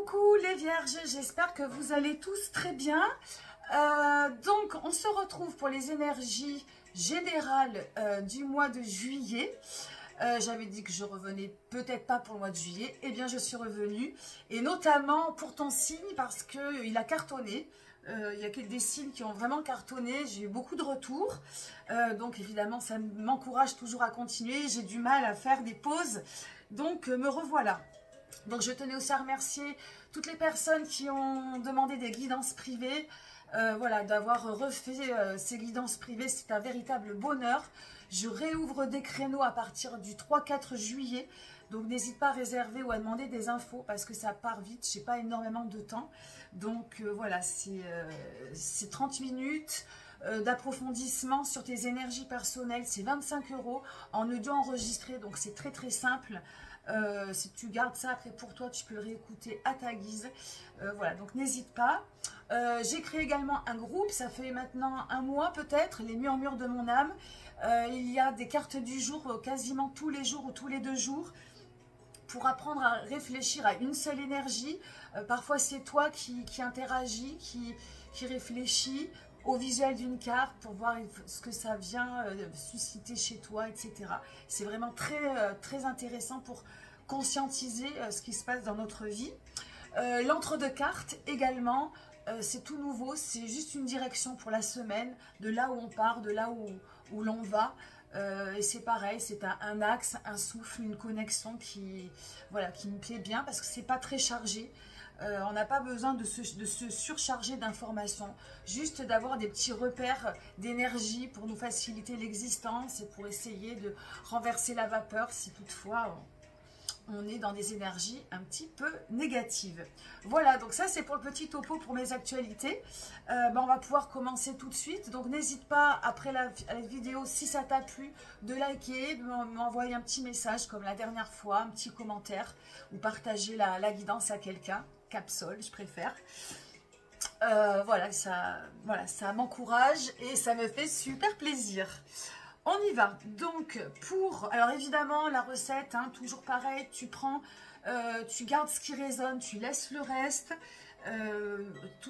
Coucou les vierges, j'espère que vous allez tous très bien. Donc on se retrouve pour les énergies générales du mois de juillet. J'avais dit que je revenais peut-être pas pour le mois de juillet. Eh bien je suis revenue, et notamment pour ton signe parce qu'il a cartonné. Il y a des signes qui ont vraiment cartonné, j'ai eu beaucoup de retours, donc évidemment ça m'encourage toujours à continuer. J'ai du mal à faire des pauses, donc me revoilà. Donc je tenais aussi à remercier toutes les personnes qui ont demandé des guidances privées. Voilà, d'avoir refait ces guidances privées, c'est un véritable bonheur. Je réouvre des créneaux à partir du 3-4 juillet. Donc n'hésite pas à réserver ou à demander des infos parce que ça part vite, je n'ai pas énormément de temps. Donc voilà, c'est 30 minutes d'approfondissement sur tes énergies personnelles. C'est 25 € en audio enregistré, donc c'est très très simple. Si tu gardes ça après pour toi, tu peux le réécouter à ta guise. Voilà, donc n'hésite pas. J'ai créé également un groupe, ça fait maintenant un mois peut-être, les murmures de mon âme. Il y a des cartes du jour quasiment tous les jours ou tous les 2 jours pour apprendre à réfléchir à une seule énergie. Parfois c'est toi qui interagis, qui réfléchis au visuel d'une carte pour voir ce que ça vient susciter chez toi, etc. C'est vraiment très intéressant pour conscientiser ce qui se passe dans notre vie. L'entre-deux cartes également, c'est tout nouveau, c'est juste une direction pour la semaine, de là où on part, de là où l'on va. Et c'est pareil, c'est un axe, un souffle, une connexion qui me plaît bien parce que c'est pas très chargé. On n'a pas besoin de se surcharger d'informations, juste d'avoir des petits repères d'énergie pour nous faciliter l'existence et pour essayer de renverser la vapeur si toutefois on est dans des énergies un petit peu négatives. Voilà, donc ça c'est pour le petit topo pour mes actualités. On va pouvoir commencer tout de suite. Donc n'hésite pas, après la vidéo, si ça t'a plu, de liker, de m'envoyer un petit message comme la dernière fois, un petit commentaire, ou partager la guidance à quelqu'un. Capsule, je préfère. Voilà, ça m'encourage et ça me fait super plaisir. On y va. Donc, alors évidemment, la recette, hein, toujours pareil, tu prends, tu gardes ce qui résonne, tu laisses le reste.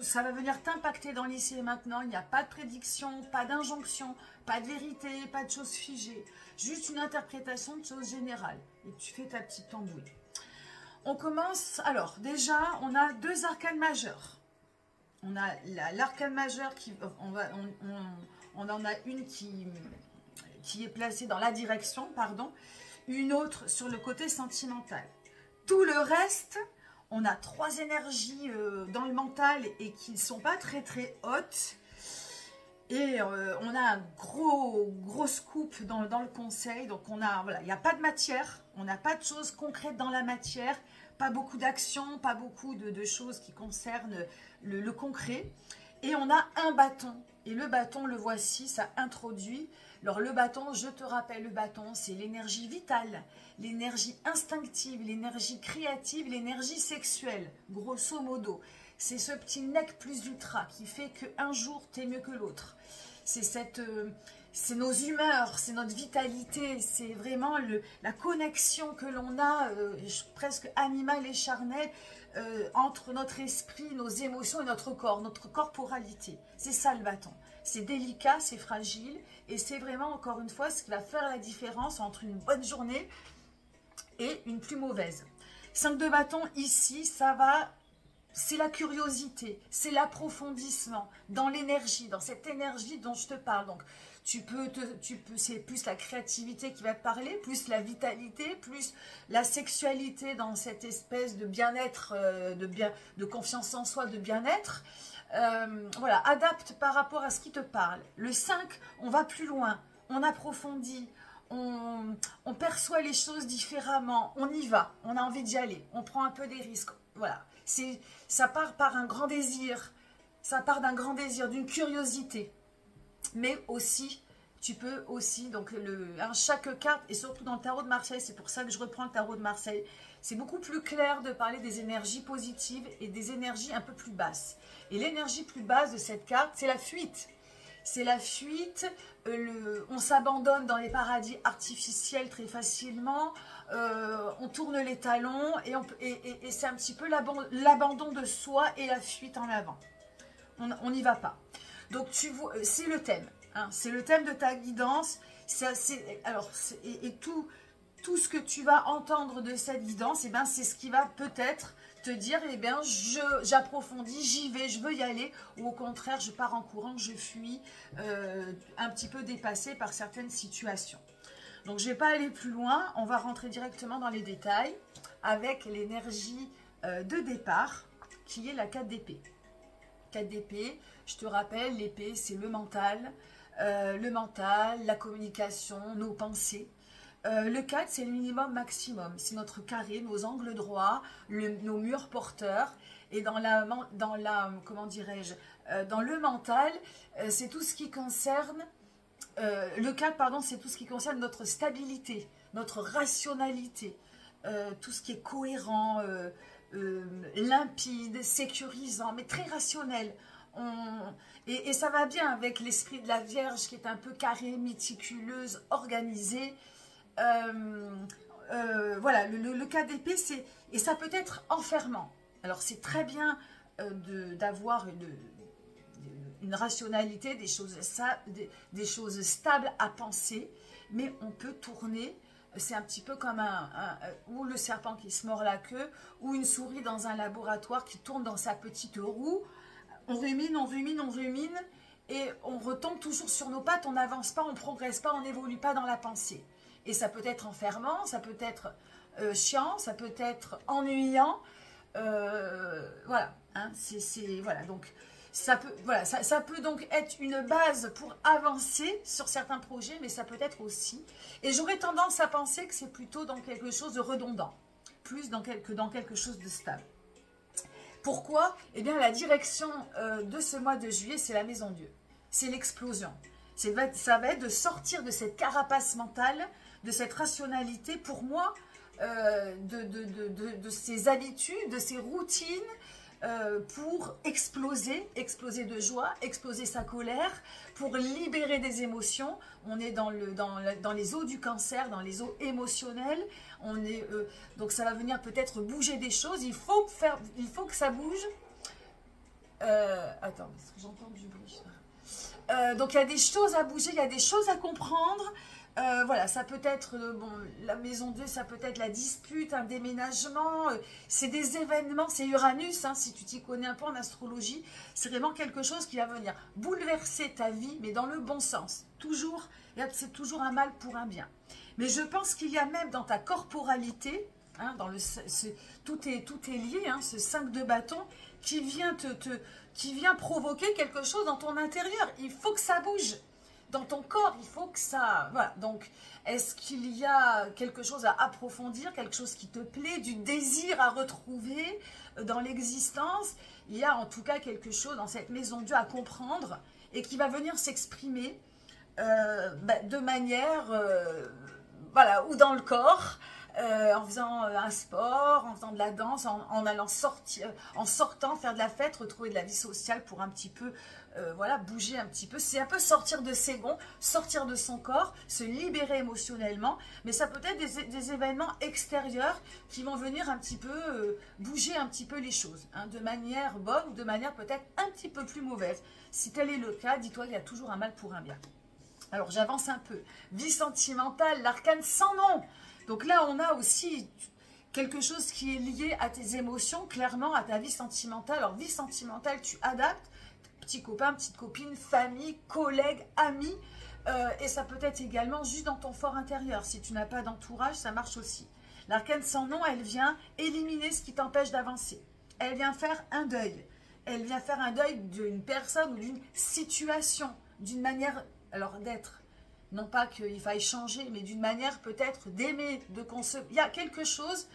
Ça va venir t'impacter dans l'ici et maintenant. Il n'y a pas de prédiction, pas d'injonction, pas de vérité, pas de choses figées. Juste une interprétation de choses générales. Et tu fais ta petite tambouille. On commence, alors déjà, on a 2 arcanes majeures. On a l'arcane majeur, on en a une qui est placée dans la direction, pardon, une autre sur le côté sentimental. Tout le reste, on a 3 énergies dans le mental et qui ne sont pas très hautes. Et on a un gros scoop dans le conseil. Donc il n'y a pas de matière, on n'a pas de choses concrètes dans la matière, pas beaucoup d'actions, pas beaucoup de choses qui concernent le concret. Et on a un bâton. Et le bâton, le voici, ça introduit. Alors le bâton, je te rappelle, le bâton, c'est l'énergie vitale, l'énergie instinctive, l'énergie créative, l'énergie sexuelle, grosso modo. C'est ce petit nec plus ultra qui fait qu'un jour, t'es mieux que l'autre. C'est nos humeurs, c'est notre vitalité, c'est vraiment la connexion que l'on a, presque animale et charnelle, entre notre esprit, nos émotions et notre corps, notre corporalité. C'est ça le bâton. C'est délicat, c'est fragile, et c'est vraiment, encore une fois, ce qui va faire la différence entre une bonne journée et une plus mauvaise. 5 de bâton, ici, ça va... C'est la curiosité, c'est l'approfondissement dans l'énergie, dans cette énergie dont je te parle. Donc, c'est plus la créativité qui va te parler, plus la vitalité, plus la sexualité dans cette espèce de bien-être, de confiance en soi, de bien-être. Voilà, adapte par rapport à ce qui te parle. Le 5, on va plus loin, on approfondit, on perçoit les choses différemment, on y va, on a envie d'y aller, on prend un peu des risques. Voilà. Ça part par un grand désir, ça part d'un grand désir, d'une curiosité. Mais aussi, tu peux aussi, donc chaque carte, et surtout dans le tarot de Marseille, c'est pour ça que je reprends le tarot de Marseille, c'est beaucoup plus clair de parler des énergies positives et des énergies un peu plus basses. Et l'énergie plus basse de cette carte, c'est la fuite. C'est la fuite, on s'abandonne dans les paradis artificiels très facilement, on tourne les talons et c'est un petit peu l'abandon de soi et la fuite en avant. On n'y va pas. Donc, tu vois, c'est le thème. Hein, c'est le thème de ta guidance. Tout ce que tu vas entendre de cette guidance, eh ben, c'est ce qui va peut-être te dire, eh bien, j'approfondis, j'y vais, je veux y aller, ou au contraire, je pars en courant, je fuis, un petit peu dépassée par certaines situations. Donc, je ne vais pas aller plus loin, on va rentrer directement dans les détails avec l'énergie de départ, qui est la 4 d'épée. 4 d'épée, je te rappelle, l'épée, c'est le mental, la communication, nos pensées. Le 4, c'est le minimum maximum. C'est notre carré, nos angles droits, nos murs porteurs. Et dans comment dirais-je, dans le mental, c'est tout ce qui concerne, le 4, pardon, c'est tout ce qui concerne notre stabilité, notre rationalité, tout ce qui est cohérent, limpide, sécurisant, mais très rationnel. Et ça va bien avec l'esprit de la Vierge qui est un peu carrée, méticuleuse, organisée. Voilà, le cas d'épée, et ça peut être enfermant. Alors c'est très bien d'avoir une rationalité, des choses stables à penser, mais on peut tourner. C'est un petit peu comme ou le serpent qui se mord la queue, ou une souris dans un laboratoire qui tourne dans sa petite roue. On rumine, on rumine, on rumine, et on retombe toujours sur nos pattes, on n'avance pas, on ne progresse pas, on n'évolue pas dans la pensée. Et ça peut être enfermant, ça peut être chiant, ça peut être ennuyant. Voilà, hein, voilà, donc ça peut donc être une base pour avancer sur certains projets, mais ça peut être aussi, et j'aurais tendance à penser que c'est plutôt dans quelque chose de redondant, plus que dans quelque chose de stable. Pourquoi? Eh bien, la direction de ce mois de juillet, c'est la maison Dieu. C'est l'explosion. Ça va être de sortir de cette carapace mentale, de cette rationalité, pour moi, de ces habitudes, de ces routines, pour exploser de joie, exploser sa colère, pour libérer des émotions. On est dans les eaux du cancer, dans les eaux émotionnelles. Donc ça va venir peut-être bouger des choses. Il faut que ça bouge. Attends, parce que j'entends du bruit. Donc il y a des choses à bouger, il y a des choses à comprendre. Voilà, ça peut être, la maison 2, ça peut être la dispute, un déménagement, c'est des événements, c'est Uranus, hein, si tu t'y connais un peu en astrologie, c'est vraiment quelque chose qui va venir bouleverser ta vie, mais dans le bon sens. Toujours, c'est toujours un mal pour un bien. Mais je pense qu'il y a même dans ta corporalité, hein, tout est lié, hein, ce 5 de bâton, qui vient qui vient provoquer quelque chose dans ton intérieur. Il faut que ça bouge. Dans ton corps, il faut que ça... Voilà, donc, est-ce qu'il y a quelque chose à approfondir, quelque chose qui te plaît, du désir à retrouver dans l'existence? Il y a en tout cas quelque chose dans cette maison Dieu à comprendre et qui va venir s'exprimer de manière... voilà, ou dans le corps, en faisant un sport, en faisant de la danse, en allant en sortant, faire de la fête, retrouver de la vie sociale pour un petit peu... voilà, bouger un petit peu, c'est un peu sortir de ses gonds, sortir de son corps, se libérer émotionnellement, mais ça peut être des événements extérieurs qui vont venir un petit peu bouger un petit peu les choses, hein, de manière bonne ou de manière peut-être un petit peu plus mauvaise. Si tel est le cas, dis-toi qu'il y a toujours un mal pour un bien. Alors j'avance un peu. Vie sentimentale, l'arcane sans nom. Donc là on a aussi quelque chose qui est lié à tes émotions, clairement à ta vie sentimentale. Alors vie sentimentale, tu adaptes. Petit copain, petite copine, famille, collègue, ami, et ça peut être également juste dans ton fort intérieur. Si tu n'as pas d'entourage, ça marche aussi. L'arcane sans nom, elle vient éliminer ce qui t'empêche d'avancer. Elle vient faire un deuil. Elle vient faire un deuil d'une personne ou d'une situation, d'une manière alors d'être. Non pas qu'il faille changer, mais d'une manière peut-être d'aimer, de concevoir. Il y a quelque chose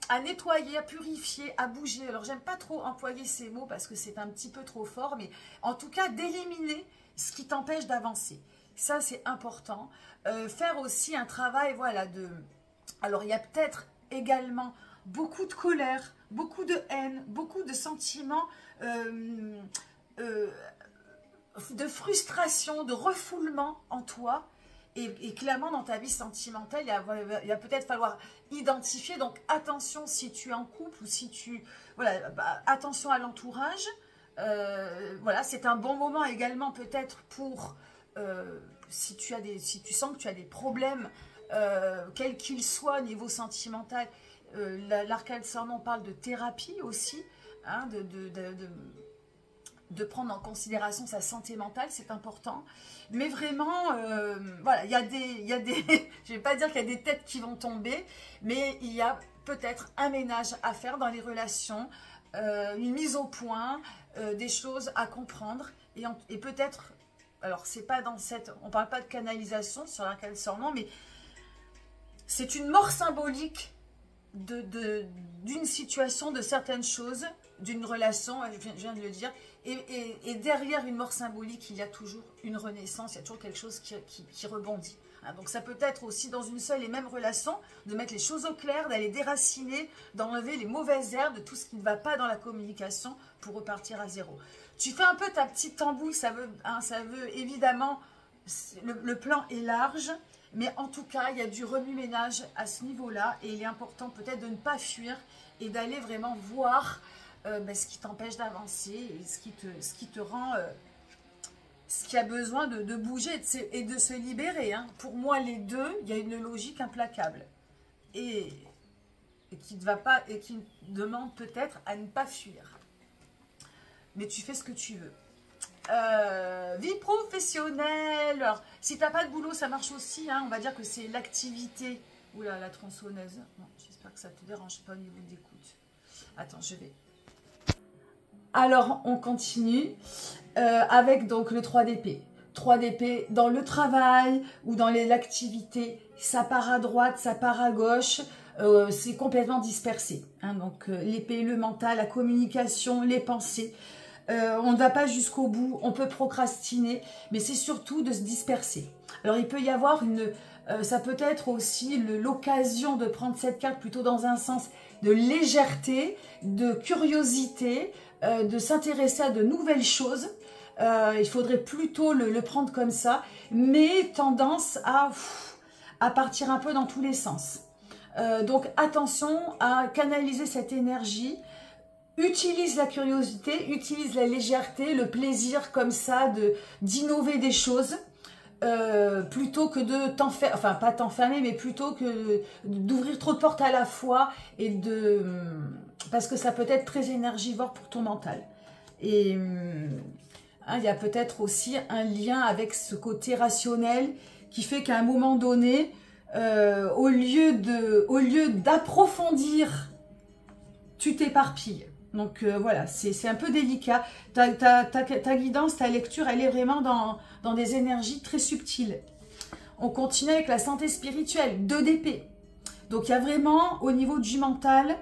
à nettoyer, à purifier, à bouger. Alors, j'aime pas trop employer ces mots parce que c'est un petit peu trop fort, mais en tout cas, d'éliminer ce qui t'empêche d'avancer. Ça, c'est important. Faire aussi un travail, voilà, Alors, il y a peut-être également beaucoup de colère, beaucoup de haine, beaucoup de sentiments de frustration, de refoulement en toi. Et clairement, dans ta vie sentimentale, il va peut-être falloir identifier. Donc, attention si tu es en couple ou si tu... Voilà, bah, attention à l'entourage. Voilà, c'est un bon moment également peut-être pour... si tu sens que tu as des problèmes, quels qu'ils soient au niveau sentimental, l'arcane parle de thérapie aussi, hein, de prendre en considération sa santé mentale, c'est important. Mais vraiment, voilà, il y a des je vais pas dire qu'il y a des têtes qui vont tomber, mais il y a peut-être un ménage à faire dans les relations, une mise au point, des choses à comprendre, et peut-être, alors c'est pas dans cette, on parle pas de canalisation sur l'arcane sortant, mais c'est une mort symbolique d'une situation, de certaines choses, d'une relation, je viens de le dire, et derrière une mort symbolique, il y a toujours une renaissance, il y a toujours quelque chose qui rebondit. Hein, donc ça peut être aussi dans une seule et même relation, de mettre les choses au clair, d'aller déraciner, d'enlever les mauvaises herbes, de tout ce qui ne va pas dans la communication pour repartir à zéro. Tu fais un peu ta petite tambouille, ça veut évidemment, le plan est large, mais en tout cas, il y a du remue-ménage à ce niveau-là, et il est important peut-être de ne pas fuir et d'aller vraiment voir ce qui t'empêche d'avancer et ce qui te rend, ce qui a besoin de bouger et de se libérer. Hein. Pour moi, les deux, il y a une logique implacable et qui ne va pas et qui demande peut-être à ne pas fuir. Mais tu fais ce que tu veux. Vie professionnelle. Alors, si tu n'as pas de boulot, ça marche aussi. Hein. On va dire que c'est l'activité. Oula, la tronçonneuse. J'espère que ça ne te dérange pas au niveau d'écoute. Attends, je vais. Alors, on continue avec donc le 3 d'épée. 3 d'épée dans le travail ou dans l'activité. Ça part à droite, ça part à gauche. C'est complètement dispersé. Hein. Donc, l'épée, le mental, la communication, les pensées. On ne va pas jusqu'au bout, on peut procrastiner, mais c'est surtout de se disperser. Alors il peut y avoir ça peut être aussi l'occasion de prendre cette carte plutôt dans un sens de légèreté, de curiosité, de s'intéresser à de nouvelles choses. Il faudrait plutôt le prendre comme ça, mais tendance à partir un peu dans tous les sens. Donc attention à canaliser cette énergie. Utilise la curiosité, utilise la légèreté, le plaisir comme ça d'innover des choses plutôt que de t'enfermer, enfin pas t'enfermer, mais plutôt que d'ouvrir trop de portes à la fois parce que ça peut être très énergivore pour ton mental. Et il y a peut-être aussi un lien avec ce côté rationnel qui fait qu'à un moment donné, au lieu d'approfondir, tu t'éparpilles. Donc voilà, c'est un peu délicat. Ta guidance, ta lecture, elle est vraiment dans des énergies très subtiles. On continue avec la santé spirituelle, 2 d'épée. Donc il y a vraiment, au niveau du mental,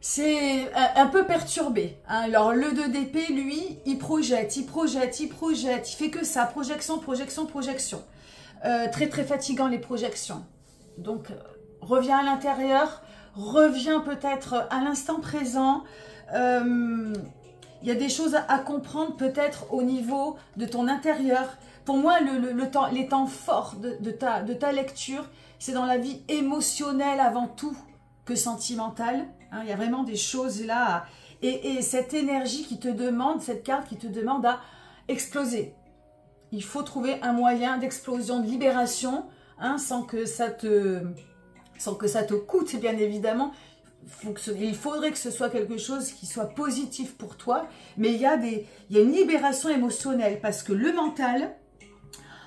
c'est un peu perturbé. Hein. Alors le 2 d'épée, lui, il projette, il fait que ça, projection. Très très fatigant les projections. Donc reviens à l'intérieur, reviens peut-être à l'instant présent. Il y a des choses à comprendre peut-être au niveau de ton intérieur. Pour moi, les temps forts de ta lecture, c'est dans la vie émotionnelle avant tout que sentimentale. Hein, il y a vraiment des choses là. Et cette énergie qui te demande, cette carte qui te demande à exploser. Il faut trouver un moyen d'explosion, de libération, hein, sans que ça te coûte, bien évidemment. Il faudrait que ce soit quelque chose qui soit positif pour toi, mais il y a une libération émotionnelle, parce que le mental,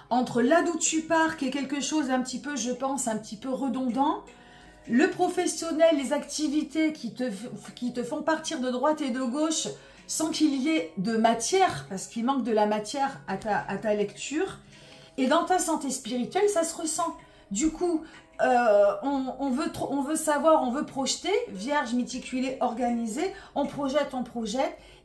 entre là d'où tu pars, qui est quelque chose un petit peu, je pense, un petit peu redondant, le professionnel, les activités qui te font partir de droite et de gauche, sans qu'il y ait de matière, parce qu'il manque de la matière à ta lecture, et dans ta santé spirituelle, ça se ressent. Du coup, on veut savoir, on veut projeter, vierge, méticulée, organisée, on projette,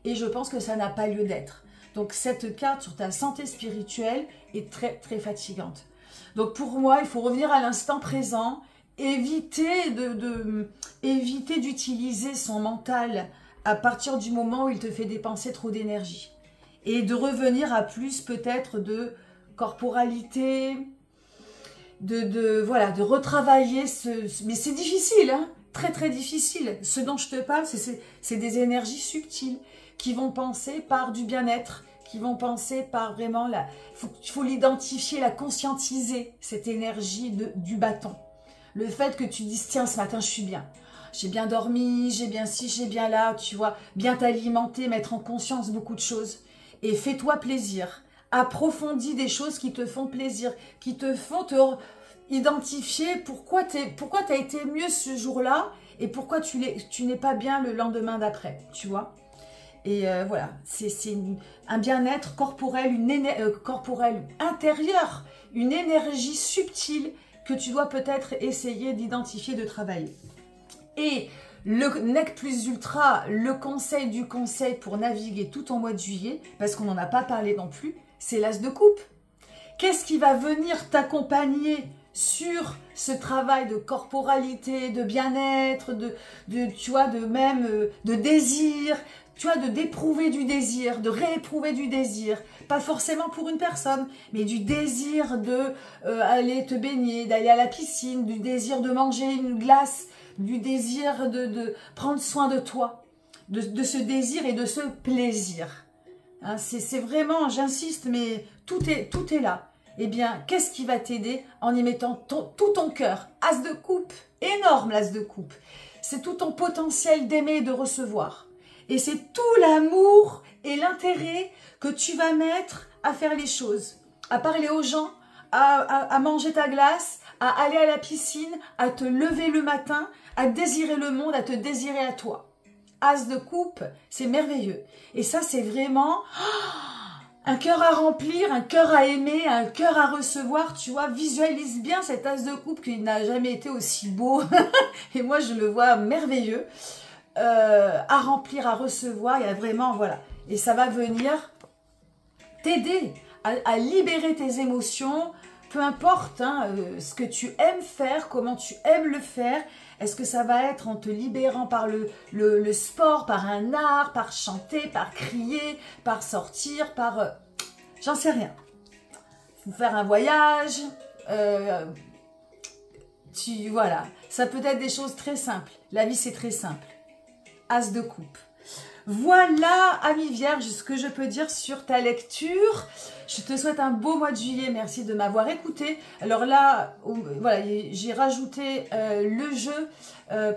et je pense que ça n'a pas lieu d'être. Donc cette carte sur ta santé spirituelle est très très fatigante. Donc pour moi, il faut revenir à l'instant présent, éviter d'utiliser son mental à partir du moment où il te fait dépenser trop d'énergie. Et de revenir à plus peut-être de corporalité, voilà, de retravailler mais c'est difficile, hein, très très difficile. Ce dont je te parle, c'est des énergies subtiles qui vont penser par du bien-être, qui vont penser par vraiment il faut l'identifier, la conscientiser, cette énergie du bâton. Le fait que tu dises, tiens, ce matin, je suis bien. J'ai bien dormi, j'ai bien ci, j'ai bien là, tu vois, bien t'alimenter, mettre en conscience beaucoup de choses. Et fais-toi plaisir. Approfondis des choses qui te font plaisir, qui te font te identifier pourquoi tu as été mieux ce jour-là et pourquoi tu n'es pas bien le lendemain d'après, tu vois. Et voilà, c'est un bien-être corporel, corporel intérieur, une énergie subtile que tu dois peut-être essayer d'identifier, de travailler. Et le nec plus ultra, le conseil du conseil pour naviguer tout en mois de juillet, parce qu'on n'en a pas parlé non plus, c'est l'as de coupe. Qu'est-ce qui va venir t'accompagner sur ce travail de corporalité, de bien-être, tu vois, de désir, tu vois, d'éprouver du désir, de rééprouver du désir, pas forcément pour une personne, mais du désir de aller te baigner, d'aller à la piscine, du désir de manger une glace, du désir de prendre soin de toi, de ce désir et de ce plaisir. Hein, c'est vraiment, j'insiste, mais tout est là. Eh bien, qu'est-ce qui va t'aider en y mettant tout ton cœur? As de coupe, énorme l'as de coupe. C'est tout ton potentiel d'aimer et de recevoir. Et c'est tout l'amour et l'intérêt que tu vas mettre à faire les choses, à parler aux gens, à manger ta glace, à aller à la piscine, à te lever le matin, à désirer le monde, à te désirer à toi. As de coupe, c'est merveilleux. Et ça, c'est vraiment un cœur à remplir, un cœur à aimer, un cœur à recevoir. Tu vois, visualise bien cet as de coupe qui n'a jamais été aussi beau. Et moi, je le vois merveilleux. À remplir, à recevoir. Il y a vraiment, voilà. Et ça va venir t'aider à libérer tes émotions. Peu importe hein, ce que tu aimes faire, comment tu aimes le faire. Est-ce que ça va être en te libérant par le sport, par un art, par chanter, par crier, par sortir, par... j'en sais rien. Faire un voyage. Voilà. Ça peut être des choses très simples. La vie, c'est très simple. As de coupe. Voilà, amis vierges, ce que je peux dire sur ta lecture. Je te souhaite un beau mois de juillet. Merci de m'avoir écouté. Alors là, voilà, j'ai rajouté le jeu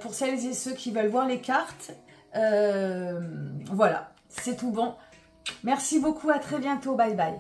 pour celles et ceux qui veulent voir les cartes. Voilà, c'est tout bon. Merci beaucoup, à très bientôt. Bye bye.